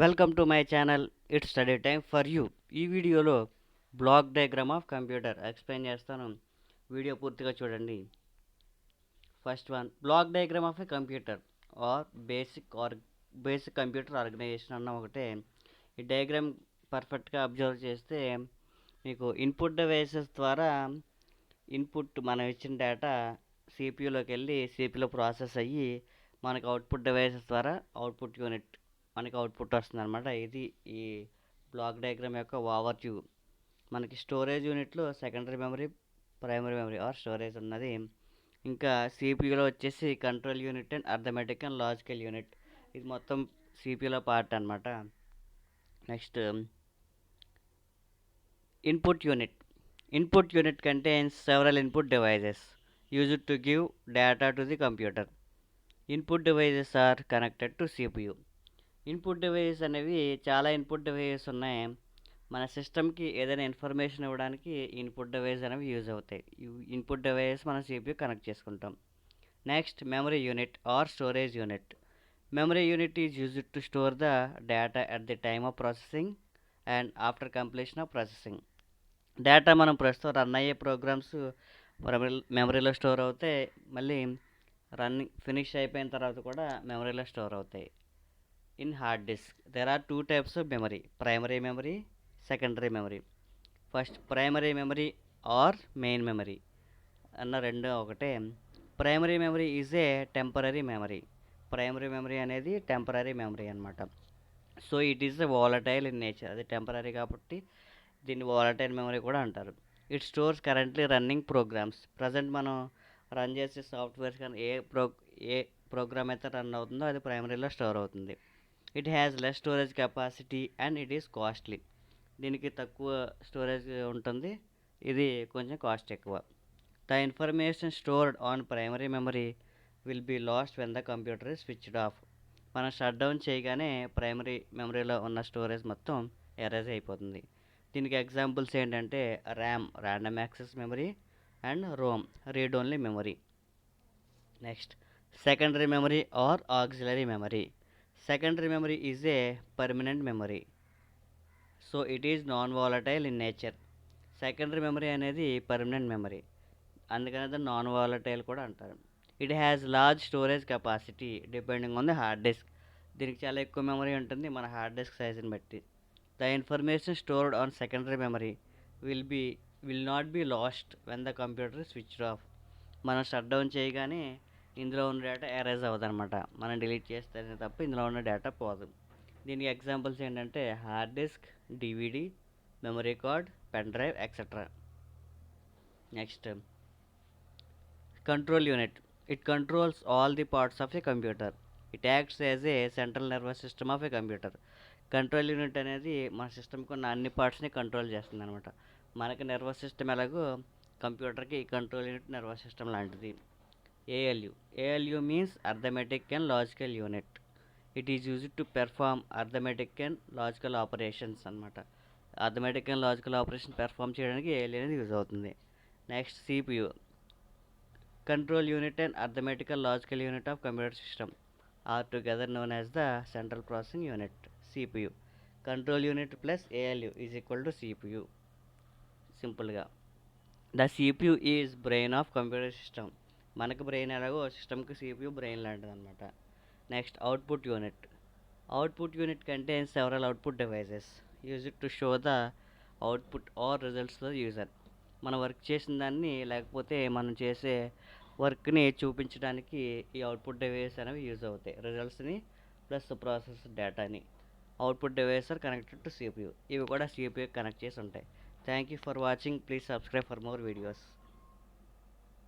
Welcome to my channel it's study time for you. ఈ వీడియోలో block diagram of computer explain చేస్తాను. Video పూర్తిగా చూడండి. First one, block diagram of a computer or basic computer organization అన్న ఒకటే. ఈ diagram పర్ఫెక్ట్గా అబ్జర్వ్ చేస్తే మీకు ఇన్పుట్ డివైసెస్ ద్వారా ఇన్పుట్ మనం ఇచ్చిన డేటా సిపియూలోకి వెళ్ళి సిపియూలో ప్రాసెస్ అయ్యి మనకు అవుట్పుట్ డివైసెస్ ద్వారా అవుట్పుట్ యూనిట్ మనకి అవుట్పుట్ వస్తుంది అనమాట. ఇది ఈ బ్లాక్ డయాగ్రామ్ యొక్క ఓవర్ వ్యూ. మనకి స్టోరేజ్ యూనిట్లో secondary memory, primary memory are storage ఉన్నది. ఇంకా సిపియూలో వచ్చేసి control unit and arithmetic and logical unit. ఇది మొత్తం సిపియూలో పార్ట్ అనమాట. Next input unit. Input unit contains several input devices used to give data to the computer. Input devices are connected to CPU. Input devices అనేవి చాలా input devices ఉన్నాయి. మన సిస్టమ్కి ఏదైనా information ఇవ్వడానికి ఇన్పుట్ డివైస్ అనేవి యూజ్ అవుతాయి. ఇన్పుట్ డివైజెస్ మనం CPU కనెక్ట్ చేసుకుంటాం. Next memory unit or storage unit. Memory unit is used to store the data at the time of processing and after completion of processing. Data మనం ప్రస్తుతం run అయ్యే programmes మెమరీలో store అవుతాయి. మళ్ళీ running finish అయిపోయిన తర్వాత కూడా మెమరీలో స్టోర్ అవుతాయి. In hard disk there are two types of memory, primary memory, secondary memory. First primary memory or main memory అన్న రెండు ఒకటే. Primary memory is a temporary memory. Primary memory అనేది టెంపరీ మెమరీ అనమాట. So it is a volatile in nature. అది temporary కాబట్టి దీన్ని volatile memory కూడా అంటారు. It stores currently running programs. Present మనం రన్ చేసే సాఫ్ట్వేర్స్ కానీ ఏ ప్రోగ్రామ్ అయితే రన్ అవుతుందో అది ప్రైమరీలో స్టోర్ అవుతుంది. It has less storage capacity and it is costly. దీనికి తక్కువ స్టోరేజ్ ఉంటుంది, ఇది కొంచెం కాస్ట్ ఎక్కువ. The information stored on primary memory will be lost when the computer is switched off. మనం షట్ డౌన్ చేయగానే ప్రైమరీ మెమరీలో ఉన్న స్టోరేజ్ మొత్తం ఎరేజ్ అయిపోతుంది. దీనికి ఎగ్జాంపుల్స్ ఏంటంటే RAM, random access memory, and ROM, read only memory. Next secondary memory or auxiliary memory. Secondary memory is a permanent memory. So it is non volatile in nature. Secondary memory అనేది permanent memory, అందుకని దాన్ని non volatile కూడా అంటారు. It has large storage capacity depending on the hard disk. దీనికి చాలా ఎక్కువ memory ఉంటుంది మన హార్డ్ డిస్క్ సైజుని బట్టి. The information stored on secondary memory will not be lost when the computer switched off. మనం షట్ డౌన్ చేయగానే ఇందులో ఉన్న డేటా ఎరేజ్ అవ్వదన్నమాట. మనం డిలీట్ చేస్తేనే తప్ప ఇందులో ఉన్న డేటా పోదు. దీనికి ఎగ్జాంపుల్స్ ఏంటంటే hard disk, DVD, memory card, pen drive etcetera. Next control unit. It controls all the parts of a computer. It acts as a central nervous system of a computer. Control unit అనేది మన సిస్టమ్కి ఉన్న అన్ని పార్ట్స్ని control చేస్తుంది అనమాట. మనకి nervous system ఎలాగో కంప్యూటర్కి కంట్రోల్ యూనిట్ నర్వస్ సిస్టమ్ లాంటిది. ALU. ALU means arithmetic and logical unit. It is used to perform arithmetic and logical operations అనమాట. Arithmetic and logical operation perform చేయడానికి ఏఎల్యు అనేది యూజ్ అవుతుంది. Next CPU. Control unit and arithmetical logical unit of computer system are together known as the central processing unit, CPU. Control unit plus ALU is equal to CPU. సింపుల్గా the CPU is brain of computer system. మనకు brain ఎలాగో సిస్టమ్కి CPU brain లాంటిది అనమాట. Next output unit. Output unit contains several output devices used to show the output or results the user. మనం work చేసిన దాన్ని లేకపోతే మనం చేసే వర్క్ని చూపించడానికి ఈ అవుట్పుట్ డివైస్ అనేవి యూజ్ అవుతాయి. రిజల్ట్స్ని ప్లస్ ప్రాసెస్ డేటాని. Output device are connected to CPU. ఇవి కూడా సిపియు కనెక్ట్ చేసి ఉంటాయి. Thank you for watching. Please subscribe for more videos.